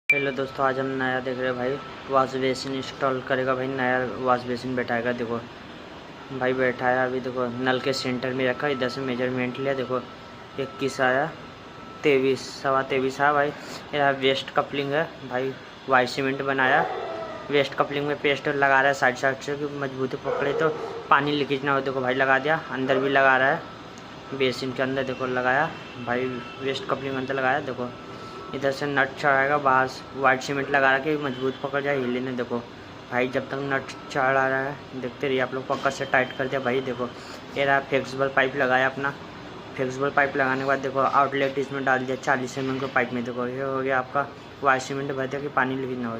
Hello दोस्तों, आज हम नया देख रहे हैं भाई। वॉश बेसिन इंस्टॉल करेगा भाई, नया वॉश बेसिन बैठाएगा। देखो भाई बैठाया, अभी देखो नल के सेंटर में रखा, इधर से मेजरमेंट लिया। देखो 21 आया, 23 23.25 आया भाई। यह वेस्ट कपलिंग है भाई, वाइट सीमेंट बनाया। वेस्ट कपलिंग में पेस्ट लगा रहा है साइड साइड से कि मजबूती पकड़े तो पानी लीकेज ना हो। देखो भाई लगा दिया, अंदर भी लगा रहा है बेसिन के अंदर। देखो लगाया भाई, वेस्ट कपलिंग अंदर लगाया। देखो इधर से नट चढ़ाएगा, बाहर वाइट सीमेंट लगा रहा कि मजबूत पकड़ जाए, हिले ने। देखो भाई जब तक नट चढ़ आ रहा है देखते रहिए आप लोग, पक्का से टाइट कर दिया भाई। देखो ये रहा, फ्लेक्सिबल पाइप लगाया अपना। फ्लेक्सिबल पाइप लगाने के बाद देखो आउटलेट इसमें डाल दिया 40 mm के पाइप में। देखो ये हो गया आपका वाइट सीमेंट भर दिया कि पानी लीकेज ना हो।